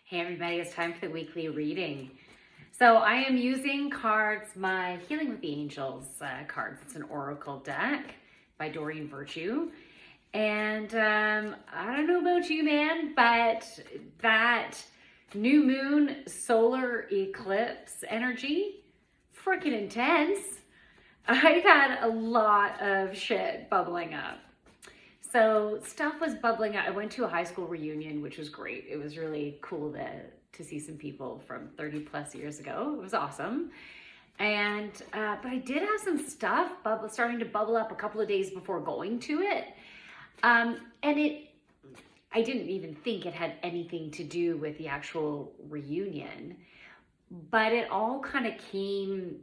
Hey everybody, it's time for the weekly reading. So I am using cards, my Healing with the Angels cards. It's an oracle deck by Doreen Virtue. And I don't know about you, man, but that new moon solar eclipse energy, freaking intense. I've had a lot of shit bubbling up. So stuff was bubbling up. I went to a high school reunion, which was great. It was really cool to see some people from 30 plus years ago. It was awesome. And but I did have some stuff starting to bubble up a couple of days before going to it. And I didn't even think it had anything to do with the actual reunion, but it all kind of came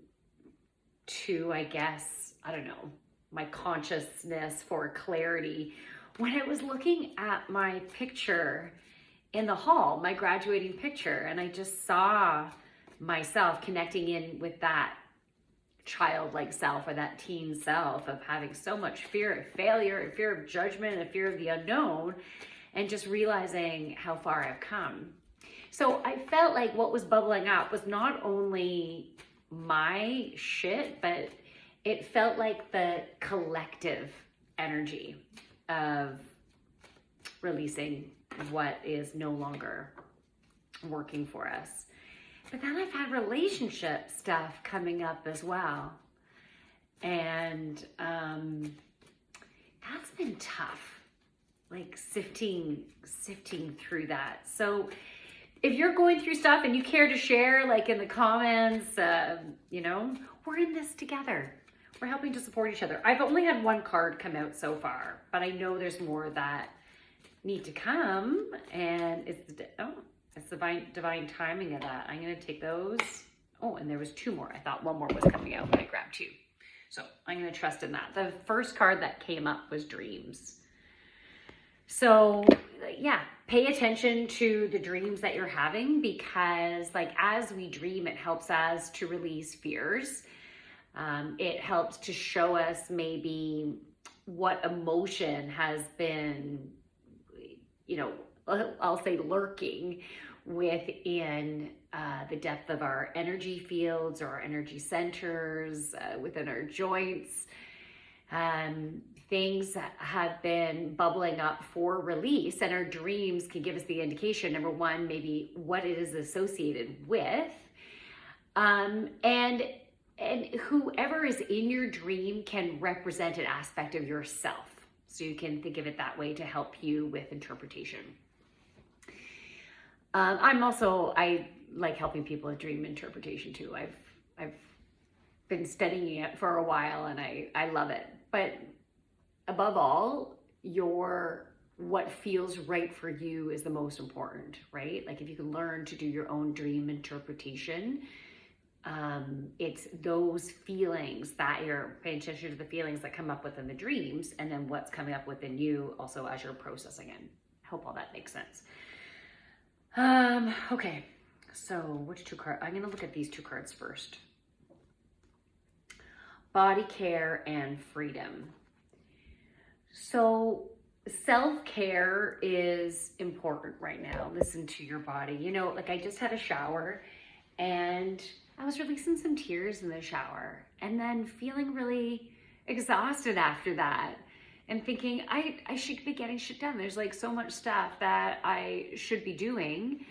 to, I guess, I don't know, my consciousness for clarity when I was looking at my picture in the hall, my graduating picture, and I just saw myself connecting in with that childlike self or that teen self of having so much fear of failure and fear of judgment and fear of the unknown, and just realizing how far I've come. So I felt like what was bubbling up was not only my shit, but it felt like the collective energy of releasing what is no longer working for us. But then I've had relationship stuff coming up as well. And that's been tough, like sifting through that. So if you're going through stuff and you care to share, like in the comments, we're in this together. We're helping to support each other. I've only had one card come out so far, but I know there's more that need to come, and it's divine timing of that. I'm gonna take those. Oh, and there was two more. I thought one more was coming out, but I grabbed two. So I'm gonna trust in that. The first card that came up was dreams. So yeah, pay attention to the dreams that you're having, because like as we dream, it helps us to release fears. It helps to show us maybe what emotion has been, I'll say lurking within the depth of our energy fields or our energy centers, within our joints. Things that have been bubbling up for release, and our dreams can give us the indication, number one, maybe what it is associated with. And whoever is in your dream can represent an aspect of yourself. So you can think of it that way to help you with interpretation. I like helping people with dream interpretation too. I've been studying it for a while, and I love it. But above all, what feels right for you is the most important, right? Like if you can learn to do your own dream interpretation, it's those feelings that you're paying attention to, the feelings that come up within the dreams, and then what's coming up within you also as you're processing it. I hope all that makes sense. Okay, so which two cards? I'm going to look at these two cards first. Body care and freedom. So self-care is important right now. Listen to your body. Like I just had a shower, and I was releasing some tears in the shower, and then feeling really exhausted after that, and thinking I should be getting shit done. There's like so much stuff that I should be doing.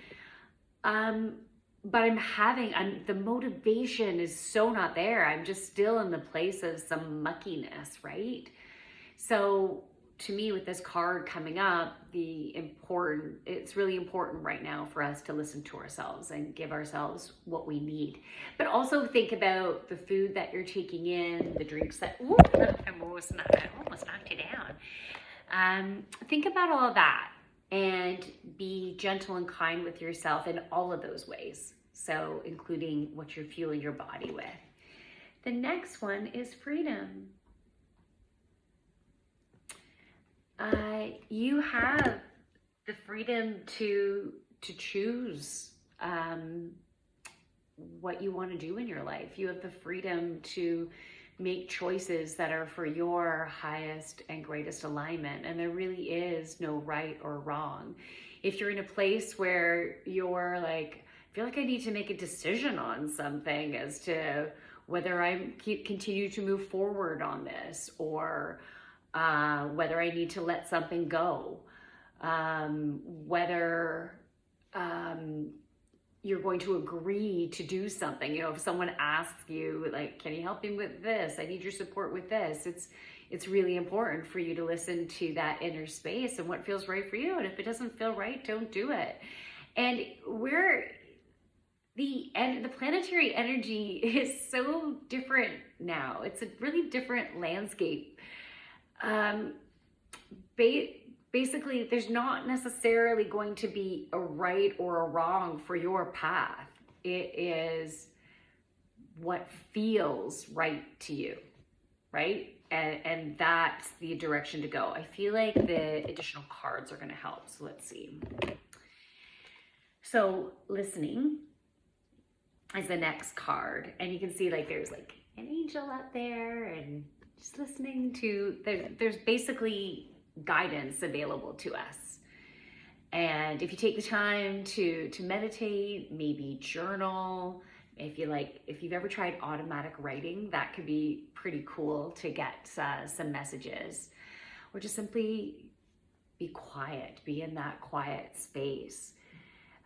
But the motivation is so not there. I'm just still in the place of some muckiness, right? So to me, with this card coming up, it's really important right now for us to listen to ourselves and give ourselves what we need. But also think about the food that you're taking in, the drinks that, I almost knocked you down. Think about all of that and be gentle and kind with yourself in all of those ways. So including what you're fueling your body with. The next one is freedom. You have the freedom to choose what you want to do in your life. You have the freedom to make choices that are for your highest and greatest alignment. And there really is no right or wrong. If you're in a place where you're like, I feel like I need to make a decision on something as to whether I continue to move forward on this, or whether I need to let something go, whether you're going to agree to do something. You know, if someone asks you, like, can you help me with this? I need your support with this. It's really important for you to listen to that inner space and what feels right for you. And if it doesn't feel right, don't do it. And the planetary energy is so different now. It's a really different landscape. Basically, there's not necessarily going to be a right or a wrong for your path. It is what feels right to you, right? And that's the direction to go. I feel like the additional cards are going to help. So let's see. So listening is the next card. And you can see like there's like an angel up there, and just listening to, there's basically guidance available to us. And if you take the time to meditate, maybe journal, if you've ever tried automatic writing, that could be pretty cool to get some messages. Or just simply be quiet, be in that quiet space.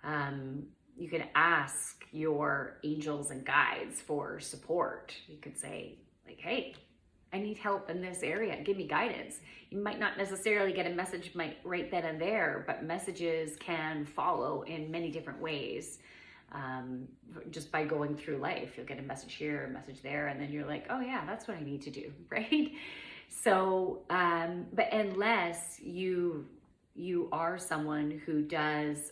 You can ask your angels and guides for support. You could say like, hey, I need help in this area, give me guidance. You might not necessarily get a message right then and there, but messages can follow in many different ways. Just by going through life, you'll get a message here, a message there, and then you're like, oh yeah, that's what I need to do, right? So, but unless you are someone who does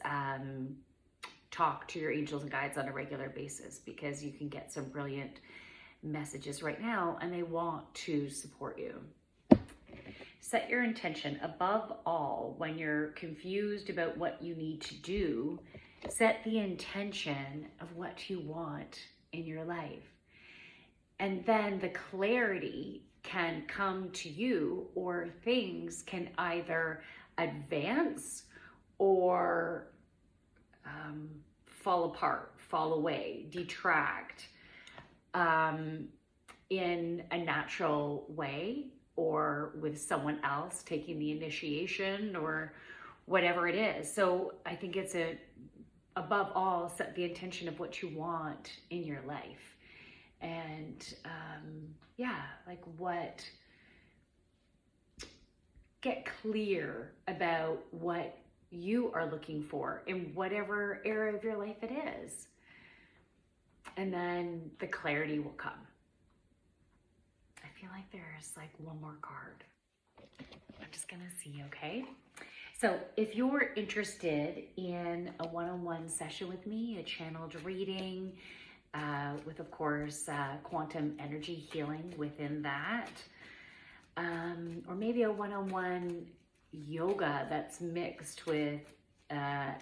talk to your angels and guides on a regular basis, because you can get some brilliant messages right now and they want to support you. Set your intention. Above all, when you're confused about what you need to do, set the intention of what you want in your life. And then the clarity can come to you, or things can either advance or fall apart, fall away, detract, in a natural way, or with someone else taking the initiation, or whatever it is. So I think it's above all, set the intention of what you want in your life. And get clear about what you are looking for in whatever area of your life it is. And then the clarity will come. I feel like there's like one more card. I'm just gonna see, okay? So if you're interested in a one-on-one session with me, a channeled reading, with of course quantum energy healing within that, or maybe a one-on-one yoga that's mixed with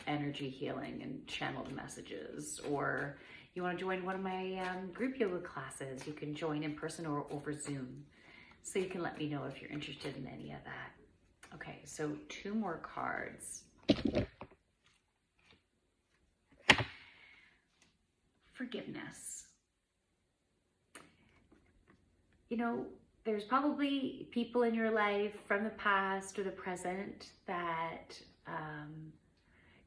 energy healing and channeled messages, or you want to join one of my group yoga classes, you can join in person or over Zoom. So you can let me know if you're interested in any of that. Okay, so 2 more cards. Forgiveness. You know, there's probably people in your life from the past or the present that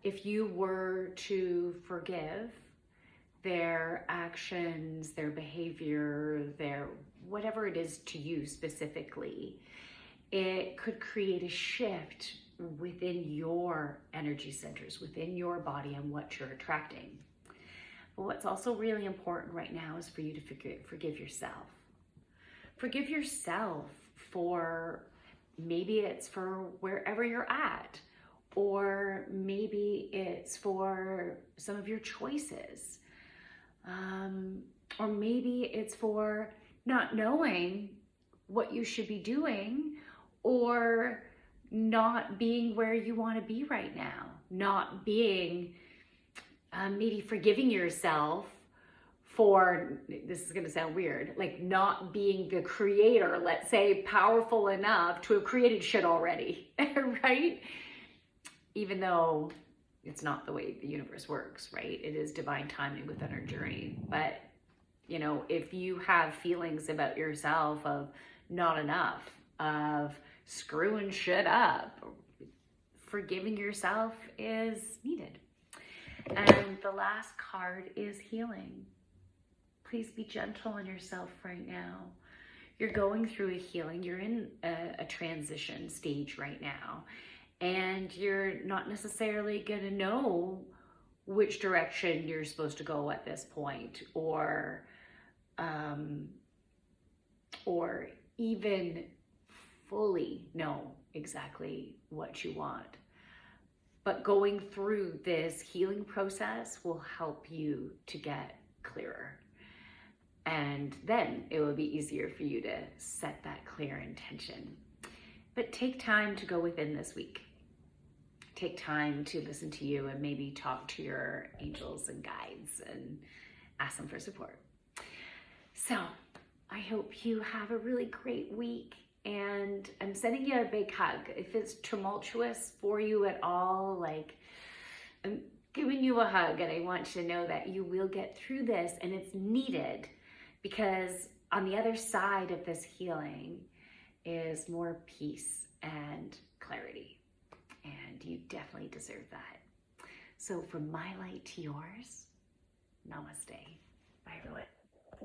if you were to forgive their actions, their behavior, their whatever it is to you specifically, it could create a shift within your energy centers, within your body, and what you're attracting. But what's also really important right now is for you to forgive yourself. Forgive yourself for, maybe it's for wherever you're at, or maybe it's for some of your choices, or maybe it's for not knowing what you should be doing, or not being where you want to be right now, not being, maybe forgiving yourself for, this is going to sound weird, like not being the creator, let's say, powerful enough to have created shit already, right? Even though it's not the way the universe works, right? It is divine timing within our journey. But, you know, if you have feelings about yourself of not enough, of screwing shit up, forgiving yourself is needed. And the last card is healing. Please be gentle on yourself right now. You're going through a healing. You're in a transition stage right now. And you're not necessarily going to know which direction you're supposed to go at this point, or even fully know exactly what you want. But going through this healing process will help you to get clearer. And then it will be easier for you to set that clear intention. But take time to go within this week. Take time to listen to you and maybe talk to your angels and guides and ask them for support. So I hope you have a really great week, and I'm sending you a big hug. If it's tumultuous for you at all, like, I'm giving you a hug, and I want you to know that you will get through this, and it's needed, because on the other side of this healing is more peace and clarity, and you definitely deserve that. So from my light to yours, namaste. Bye, everyone.